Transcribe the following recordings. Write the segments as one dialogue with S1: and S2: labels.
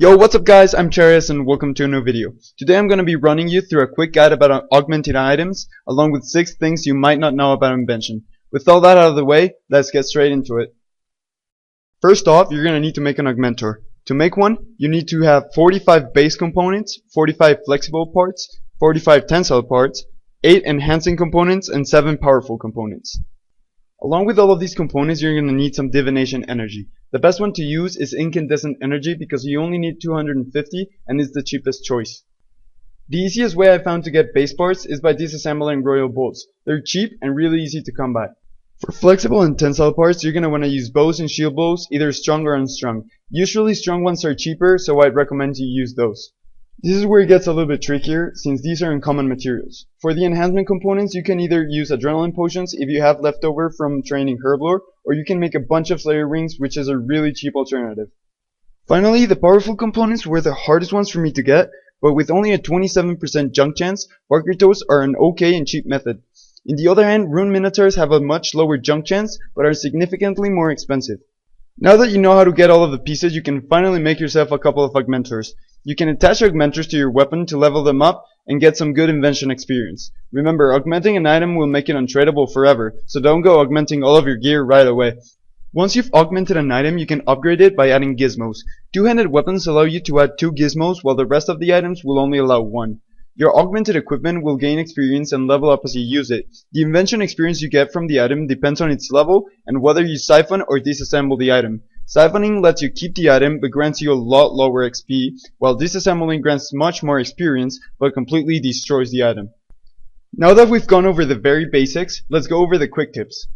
S1: Yo, what's up guys, I'm Charius and welcome to a new video. Today I'm going to be running you through a quick guide about augmented items, along with 6 things you might not know about Invention. With all that out of the way, let's get straight into it. First off, you're going to need to make an augmentor. To make one, you need to have 45 base components, 45 flexible parts, 45 tensile parts, 8 enhancing components, and 7 powerful components. Along with all of these components, you're going to need some divination energy. The best one to use is incandescent energy because you only need 250 and is the cheapest choice. The easiest way I found to get base parts is by disassembling royal bolts. They're cheap and really easy to come by. For flexible and tensile parts, you're going to want to use bows and shield bows, either strong or unstrung. Usually strong ones are cheaper, so I'd recommend you use those. This is where it gets a little bit trickier, since these are uncommon materials. For the enhancement components, you can either use adrenaline potions if you have leftover from training herblore, or you can make a bunch of slayer rings, which is a really cheap alternative. Finally, the powerful components were the hardest ones for me to get, but with only a 27% junk chance, Barker Toes are an okay and cheap method. On the other hand, Rune Minotaurs have a much lower junk chance, but are significantly more expensive. Now that you know how to get all of the pieces, you can finally make yourself a couple of augmentors. You can attach augmentors to your weapon to level them up and get some good invention experience. Remember, augmenting an item will make it untradeable forever, so don't go augmenting all of your gear right away. Once you've augmented an item, you can upgrade it by adding gizmos. Two-handed weapons allow you to add 2 gizmos, while the rest of the items will only allow 1. Your augmented equipment will gain experience and level up as you use it. The invention experience you get from the item depends on its level and whether you siphon or disassemble the item. Siphoning lets you keep the item but grants you a lot lower XP, while disassembling grants much more experience but completely destroys the item. Now that we've gone over the very basics, let's go over the quick tips.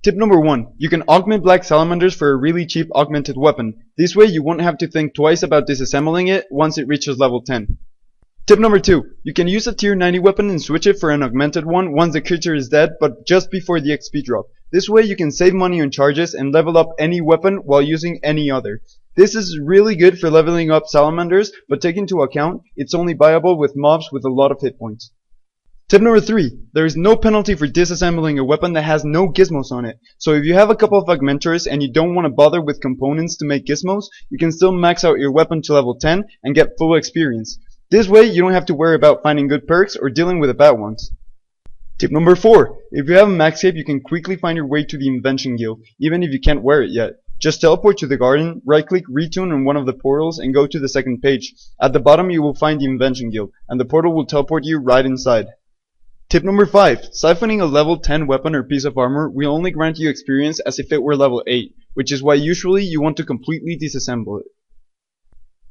S1: Tip number 1. You can augment black salamanders for a really cheap augmented weapon. This way you won't have to think twice about disassembling it once it reaches level 10. Tip number 2. You can use a tier 90 weapon and switch it for an augmented one once the creature is dead, but just before the XP drop. This way you can save money on charges and level up any weapon while using any other. This is really good for leveling up salamanders, but take into account it's only viable with mobs with a lot of hit points. Tip number 3. There is no penalty for disassembling a weapon that has no gizmos on it. So if you have a couple of augmentors and you don't want to bother with components to make gizmos, you can still max out your weapon to level 10 and get full experience. This way you don't have to worry about finding good perks or dealing with the bad ones. Tip number 4. If you have a max cape, you can quickly find your way to the Invention Guild, even if you can't wear it yet. Just teleport to the garden, right click retune on one of the portals and go to the second page. At the bottom you will find the Invention Guild, and the portal will teleport you right inside. Tip number 5. Siphoning a level 10 weapon or piece of armor will only grant you experience as if it were level 8, which is why usually you want to completely disassemble it.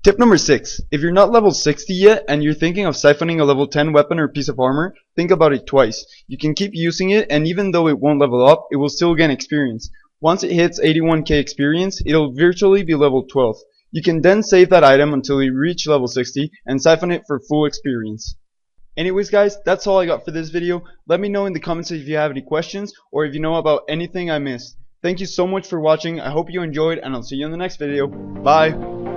S1: Tip number 6. If you're not level 60 yet and you're thinking of siphoning a level 10 weapon or piece of armor, think about it twice. You can keep using it, and even though it won't level up, it will still gain experience. Once it hits 81k experience, it'll virtually be level 12. You can then save that item until you reach level 60 and siphon it for full experience. Anyways guys, that's all I got for this video. Let me know in the comments if you have any questions or if you know about anything I missed. Thank you so much for watching. I hope you enjoyed, and I'll see you in the next video. Bye!